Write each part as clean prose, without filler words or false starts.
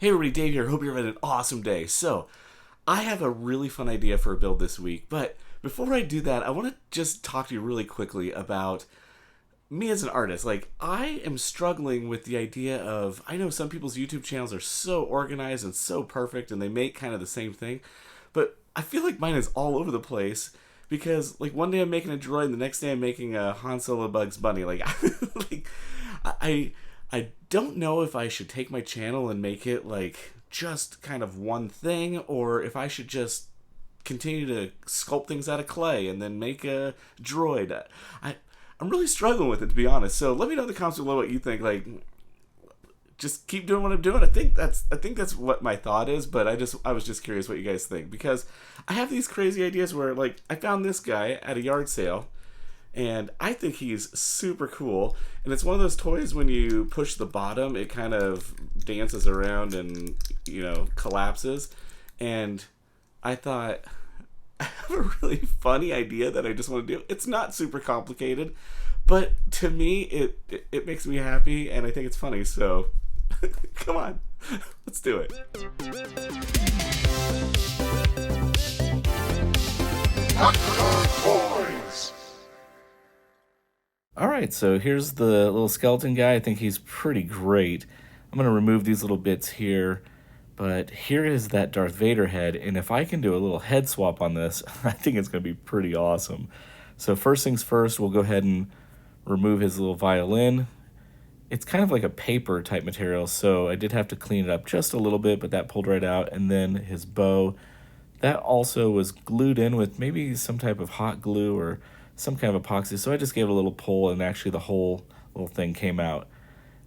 Hey everybody, Dave here. Hope you're having an awesome day. So, I have a really fun idea for a build this week, but before I do that, I want to just talk to you really quickly about me as an artist. Like, I am struggling with the idea of, I know some people's YouTube channels are so organized and so perfect and they make kind of the same thing, but I feel like mine is all over the place because, like, one day I'm making a droid and the next day I'm making a Han Solo Bugs Bunny. Like, I I don't know if I should take my channel and make it like just kind of one thing, or if I should just continue to sculpt things out of clay and then make a droid. I'm really struggling with it, to be honest. So let me know in the comments below what you think. Like, just keep doing what I'm doing. I think that's what my thought is, but I was just curious what you guys think, because I have these crazy ideas where, like, I found this guy at a yard sale and I think he's super cool. And it's one of those toys, when you push the bottom, it kind of dances around and, collapses. And I thought, I have a really funny idea that I just want to do. It's not super complicated, but to me, it makes me happy, and I think it's funny. So, come on, let's do it. Alright, so here's the little skeleton guy. I think he's pretty great. I'm going to remove these little bits here, but here is that Darth Vader head, and if I can do a little head swap on this, I think it's going to be pretty awesome. So first things first, we'll go ahead and remove his little violin. It's kind of like a paper type material, so I did have to clean it up just a little bit, but that pulled right out. And then his bow, that also was glued in with maybe some type of hot glue or some kind of epoxy, so I just gave it a little pull and actually the whole little thing came out.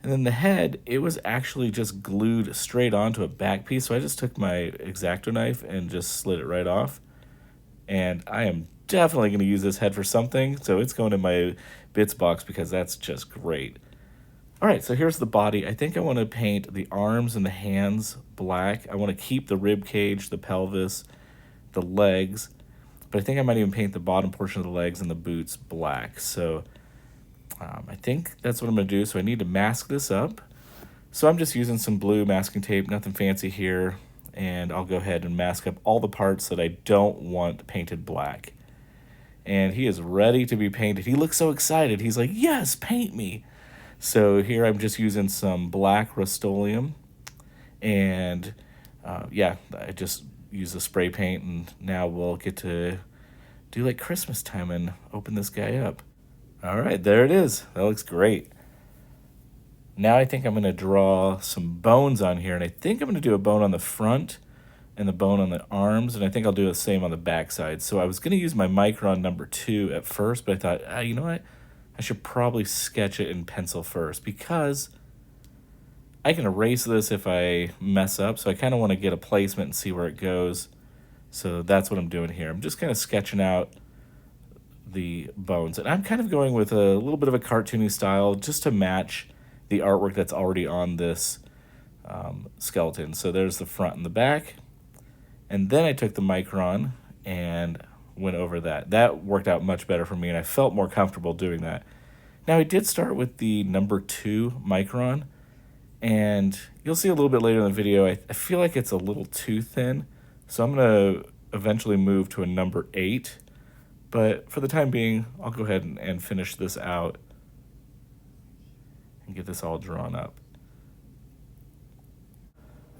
And then the head, it was actually just glued straight onto a back piece, so I just took my X-Acto knife and just slid it right off. And I am definitely going to use this head for something, so it's going in my bits box because that's just great. Alright, so here's the body. I think I want to paint the arms and the hands black. I want to keep the rib cage, the pelvis, the legs, but I think I might even paint the bottom portion of the legs and the boots black. So I think that's what I'm going to do. So I need to mask this up. So I'm just using some blue masking tape, nothing fancy here. And I'll go ahead and mask up all the parts that I don't want painted black. And he is ready to be painted. He looks so excited. He's like, yes, paint me. So here I'm just using some black Rust-Oleum. And yeah, I just use the spray paint, and now we'll get to do like Christmas time and open this guy up. All right, there it is. That looks great. Now I think I'm going to draw some bones on here, and I think I'm going to do a bone on the front and the bone on the arms, and I think I'll do the same on the back side. So I was going to use my Micron number 2 at first, but I thought, you know what? I should probably sketch it in pencil first, because I can erase this if I mess up, so I kind of want to get a placement and see where it goes. So that's what I'm doing here. I'm just kind of sketching out the bones. And I'm kind of going with a little bit of a cartoony style just to match the artwork that's already on this skeleton. So there's the front and the back. And then I took the Micron and went over that. That worked out much better for me, and I felt more comfortable doing that. Now, I did start with the number 2 Micron, and you'll see a little bit later in the video, I feel like it's a little too thin. So I'm going to eventually move to a number 8. But for the time being, I'll go ahead and finish this out and get this all drawn up.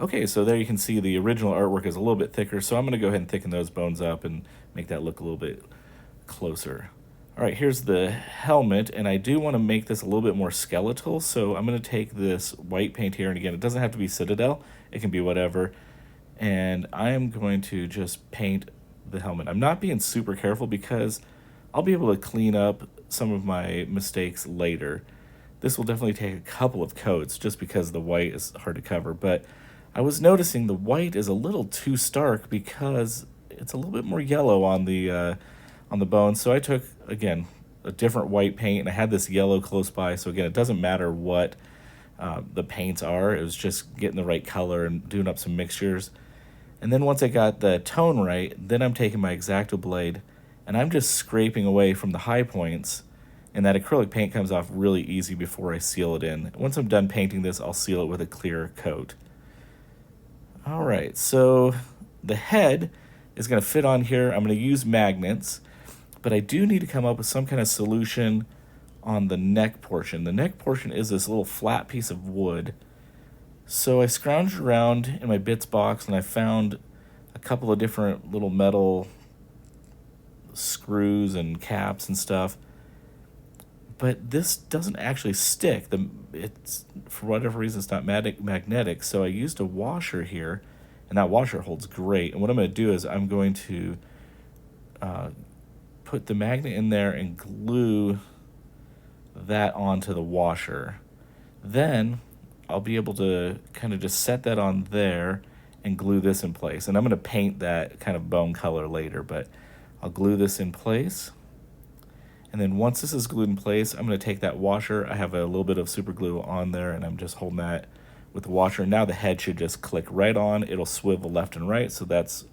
Okay, so there you can see the original artwork is a little bit thicker, so I'm going to go ahead and thicken those bones up and make that look a little bit closer. All right, here's the helmet, and I do want to make this a little bit more skeletal, so I'm going to take this white paint here, and again, it doesn't have to be Citadel, it can be whatever, and I am going to just paint the helmet. I'm not being super careful because I'll be able to clean up some of my mistakes later. This will definitely take a couple of coats just because the white is hard to cover, but I was noticing the white is a little too stark because it's a little bit more yellow on the bone. So I took, again, a different white paint, and I had this yellow close by. So again, it doesn't matter what the paints are. It was just getting the right color and doing up some mixtures. And then once I got the tone right, then I'm taking my X-Acto blade and I'm just scraping away from the high points, and that acrylic paint comes off really easy before I seal it in. Once I'm done painting this, I'll seal it with a clear coat. All right, so the head is going to fit on here. I'm going to use magnets, but I do need to come up with some kind of solution on the neck portion. The neck portion is this little flat piece of wood. So I scrounged around in my bits box and I found a couple of different little metal screws and caps and stuff. But this doesn't actually stick. It's, for whatever reason, it's not magnetic. So I used a washer here, and that washer holds great. And what I'm going to do is I'm going to put the magnet in there and glue that onto the washer. Then I'll be able to kind of just set that on there and glue this in place. And I'm going to paint that kind of bone color later, but I'll glue this in place. And then once this is glued in place, I'm going to take that washer. I have a little bit of super glue on there, and I'm just holding that with the washer. Now the head should just click right on. It'll swivel left and right, so that's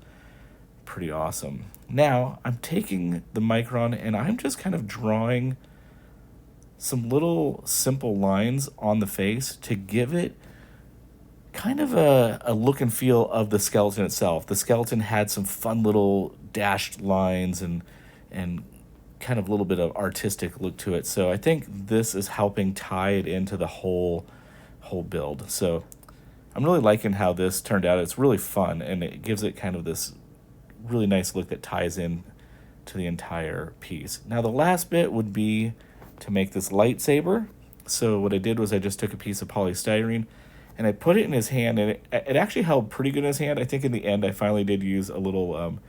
pretty awesome. Now I'm taking the Micron, and I'm just kind of drawing some little simple lines on the face to give it kind of a look and feel of the skeleton itself. The skeleton had some fun little dashed lines and kind of a little bit of artistic look to it. So I think this is helping tie it into the whole build. So I'm really liking how this turned out. It's really fun, and it gives it kind of this really nice look that ties in to the entire piece. Now the last bit would be to make this lightsaber. So what I did was I just took a piece of polystyrene and I put it in his hand, and it actually held pretty good in his hand. I think in the end I finally did use a little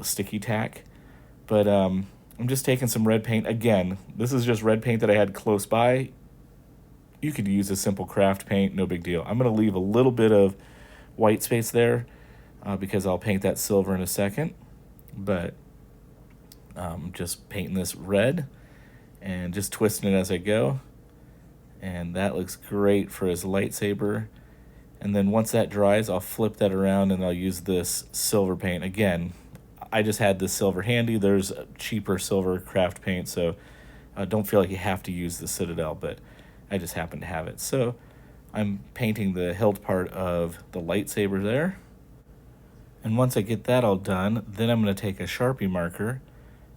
sticky tack. But I'm just taking some red paint. Again, this is just red paint that I had close by. You could use a simple craft paint, no big deal. I'm going to leave a little bit of white space there because I'll paint that silver in a second. But just painting this red and just twisting it as I go. And that looks great for his lightsaber. And then once that dries, I'll flip that around and I'll use this silver paint. Again, I just had this silver handy. There's cheaper silver craft paint, so don't feel like you have to use the Citadel, but I just happen to have it. So I'm painting the hilt part of the lightsaber there. And once I get that all done, then I'm going to take a Sharpie marker,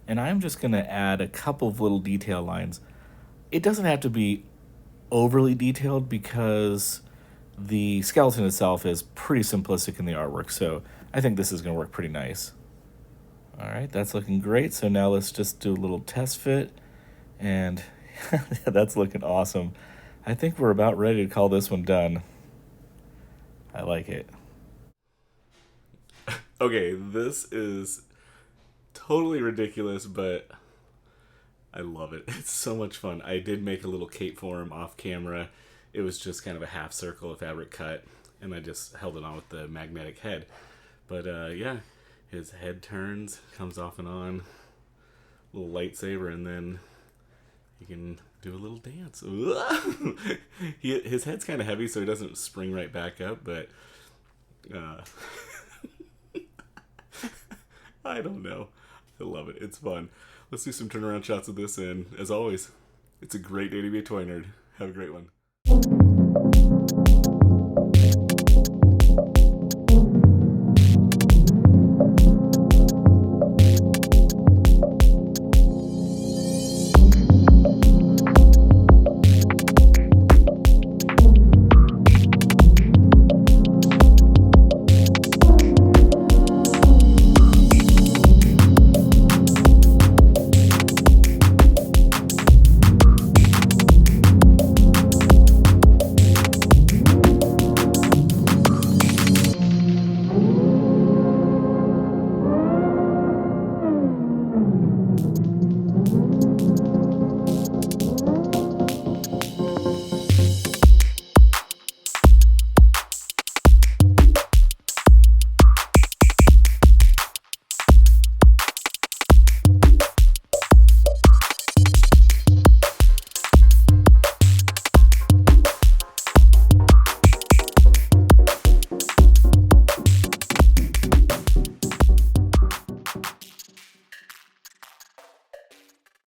and I'm just going to add a couple of little detail lines. It doesn't have to be overly detailed because the skeleton itself is pretty simplistic in the artwork, so I think this is going to work pretty nice. All right, that's looking great. So now let's just do a little test fit, and that's looking awesome. I think we're about ready to call this one done. I like it. Okay, this is totally ridiculous, but I love it. It's so much fun. I did make a little cape for him off camera. It was just kind of a half circle of fabric cut, and I just held it on with the magnetic head. But yeah, his head turns, comes off and on, little lightsaber, and then he can do a little dance. His head's kind of heavy, so he doesn't spring right back up, but I don't know. I love it. It's fun. Let's do some turnaround shots of this, and as always, it's a great day to be a toy nerd. Have a great one.